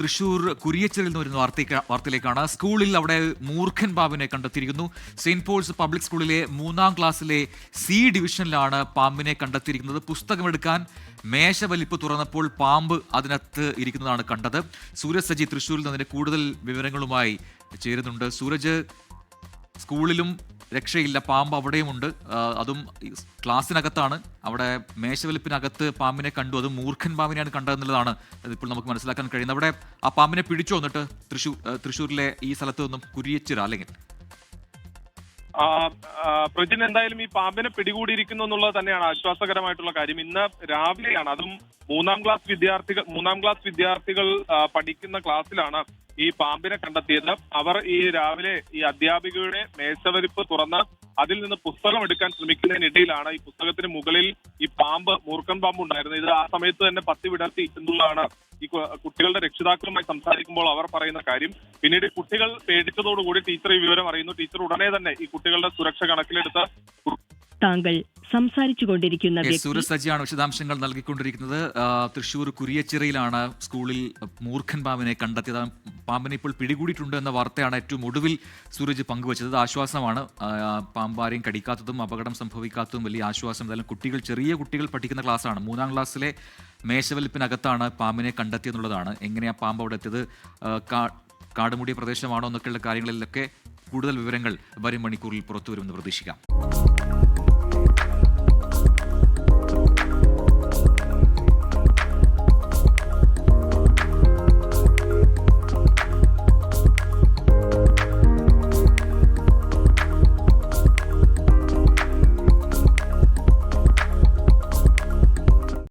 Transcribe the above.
തൃശൂർ കുരിയച്ചിറിൽ നിന്ന് വരുന്ന വാർത്തയിലേക്കാണ്. സ്കൂളിൽ അവിടെ മൂർഖൻ പാമ്പിനെ കണ്ടെത്തിയിരിക്കുന്നു. സെയിന്റ് പോൾസ് പബ്ലിക് സ്കൂളിലെ 3ാം ക്ലാസ്സിലെ സി ഡിവിഷനിലാണ് പാമ്പിനെ കണ്ടെത്തിയിരിക്കുന്നത്. പുസ്തകമെടുക്കാൻ മേശവലിപ്പ് തുറന്നപ്പോൾ പാമ്പ് അതിനകത്ത് ഇരിക്കുന്നതാണ് കണ്ടത്. സൂരജ് സജി തൃശൂരിൽ നിന്ന് കൂടുതൽ വിവരങ്ങളുമായി ചേരുന്നുണ്ട്. സൂരജ്, സ്കൂളിലും രക്ഷയില്ല, പാമ്പ് അവിടെയുമുണ്ട്, അതും ക്ലാസ്സിനകത്താണ്. അവിടെ മേശവലിപ്പിനകത്ത് പാമ്പിനെ കണ്ടു, അത് മൂർഖൻ പാമ്പിനെയാണ് കണ്ടതെന്നുള്ളതാണ് ഇപ്പോൾ നമുക്ക് മനസ്സിലാക്കാൻ കഴിയുന്നത്. അവിടെ ആ പാമ്പിനെ പിടിച്ചോ? എന്നിട്ട് തൃശ്ശൂരിലെ ഈ സ്ഥലത്ത് നിന്നും കുരിയച്ചിറ അല്ലെങ്കിൽ പ്രജിൻ, എന്തായാലും ഈ പാമ്പിനെ പിടികൂടിയിരിക്കുന്നു എന്നുള്ളത് തന്നെയാണ് ആശ്വാസകരമായിട്ടുള്ള കാര്യം. ഇന്ന് രാവിലെയാണ്, അതും മൂന്നാം ക്ലാസ് വിദ്യാർത്ഥികൾ പഠിക്കുന്ന ക്ലാസ്സിലാണ് ഈ പാമ്പിനെ കണ്ടെത്തിയത്. അവർ ഈ രാവിലെ ഈ അധ്യാപികയുടെ മേശവലിപ്പ് തുറന്ന് അതിൽ നിന്ന് പുസ്തകം എടുക്കാൻ ശ്രമിക്കുന്നതിനിടയിലാണ് ഈ പുസ്തകത്തിന് മുകളിൽ ഈ മൂർഖൻ പാമ്പ് ഉണ്ടായിരുന്നത്. ഇത് ആ സമയത്ത് തന്നെ പത്തി വിടർത്തി എന്നുള്ളതാണ് ഈ കുട്ടികളുടെ രക്ഷിതാക്കളുമായി സംസാരിക്കുമ്പോൾ അവർ പറയുന്ന കാര്യം. പിന്നീട് കുട്ടികൾ പേടിച്ചതോടുകൂടി ടീച്ചർ ഈ വിവരം അറിയുന്നു. ടീച്ചർ ഉടനെ തന്നെ ഈ കുട്ടികളുടെ സുരക്ഷ കണക്കിലെടുത്ത് താങ്കൾ സംസാരിച്ചു കൊണ്ടിരിക്കുന്ന സൂരജ് സജിയാണ് വിശദാംശങ്ങൾ നൽകിക്കൊണ്ടിരിക്കുന്നത്. തൃശ്ശൂർ കുരിയച്ചിറയിലാണ് സ്കൂളിൽ മൂർഖൻ പാമ്പിനെ കണ്ടെത്തിയത്. പാമ്പിനെ ഇപ്പോൾ പിടികൂടിയിട്ടുണ്ട് എന്ന വാർത്തയാണ് ഏറ്റവും ഒടുവിൽ സൂരജ് പങ്കുവച്ചത്. ആശ്വാസമാണ്. പാമ്പാരെയും കടിക്കാത്തതും അപകടം സംഭവിക്കാത്തതും വലിയ ആശ്വാസം. എന്തായാലും ചെറിയ കുട്ടികൾ പഠിക്കുന്ന ക്ലാസ്സാണ്. 3ാം ക്ലാസ്സിലെ മേശവലിപ്പിനകത്താണ് പാമ്പിനെ കണ്ടെത്തിയെന്നുള്ളതാണ്. എങ്ങനെയാ പാമ്പ് അവിടെ എത്തിയത്, കാടുമൂടിയ പ്രദേശമാണോ എന്നൊക്കെയുള്ള കാര്യങ്ങളിലൊക്കെ കൂടുതൽ വിവരങ്ങൾ വരും മണിക്കൂറിൽ പുറത്തുവരുമെന്ന് പ്രതീക്ഷിക്കാം.